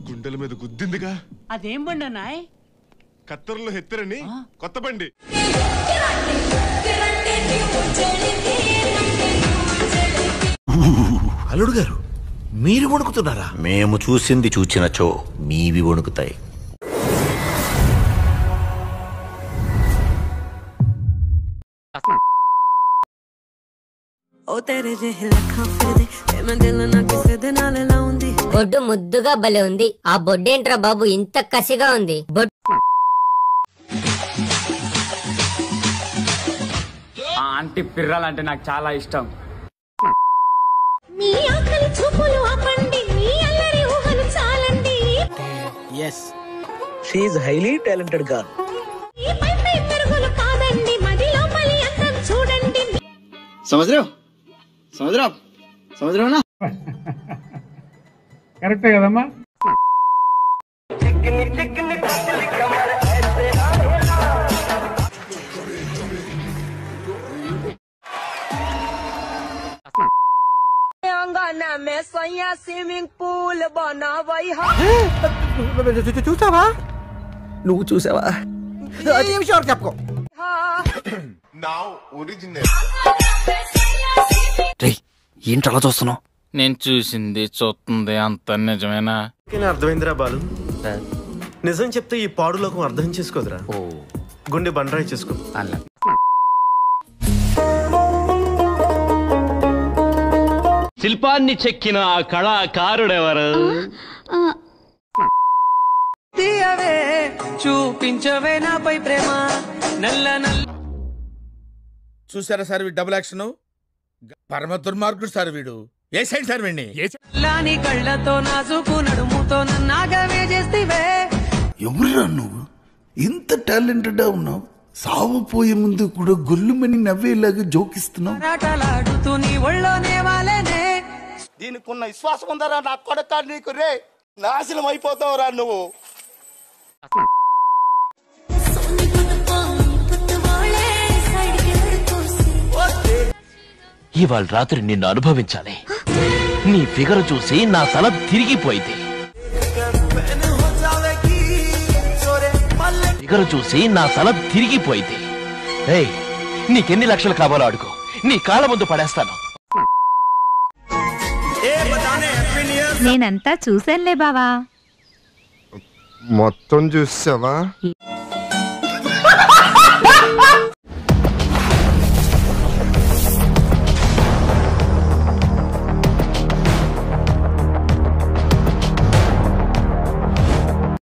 గుండెల మీద గుద్దిందిగా. అదేం బండి అన్నాయ్? కత్తెరలో హెత్తరని కొత్త బండి. అల్లుడు గారు, మీరు వణుకుతున్నారా? మేము చూసింది చూచినచో మీవి వణుకుతాయి. బొడ్డు ముద్దుగా భలే ఉంది. ఆ బొడ్డేంట్రా బాబు ఇంత కసిగా ఉంది? ఆంటీ పిర్రాలంటే నాకు చాలా ఇష్టం. మీ ఆకలి చూపులు ఆపండి, మీ అల్లరి ఊహలు చాలండి. yes she is highly talented girl. ఈ పై పై పెరుగులు కాదండి, మదిలో మలి అందం చూడండి. సముద్రం కరెక్టే కదమ్మా. చూసావా? నువ్వు చూసావా? చెప్పుకో. ఏంటి అలా చూస్తున్నావు? నేను చూసింది చూస్తుంది అంత నిజమేనా? అర్థమైందిరా బాలు. నిజం చెప్తే ఈ పాడులోకం అర్థం చేసుకోదురా. గుండె బండరాయి చేసుకో. అలా శిల్పాన్ని చెక్కిన ఆ కళాకారుడెవరు? చూపించవే నాపై ప్రేమ నల్ల నల్ల. చూసారా సార్ వీడు డబుల్ యాక్షన్? పరమ దుర్మార్గుడు సార్ వీడు. ఏ సైడ్ సార్ వీడిని? లాని కళ్ళతో నాజుకు నడుముతో నన్నాగవే చేస్తేవే. ఎవరురా నువ్వు? ఇంత టాలెంటెడ్ ఉన్నావు, సావపోయే ముందు కూడా గొల్లుమని నవ్వేలాగా జోకిస్తున్నావు. ఆటలాడుతూ నీ ఒళ్ళోనే వాలేనే. దీనికున్న విశ్వాసం ఉందరా నా కొడక? నీకు రే నాశనం అయిపోతావురా నువ్వు. ఇవాళ రాత్రి నిన్ను అనుభవించాలి. నీ ఫిగర్ చూసి నా తల తిరిగిపోయింది. ఫిగర్ చూసి నా తల తిరిగిపోయింది. ఏయ్, నీకెన్ని లక్షలు కావాలో అడుగు, నీ కాళ్ళ ముందు పడేస్తాను. నేనంతా చూసానులే బావా. మొత్తం చూసావా?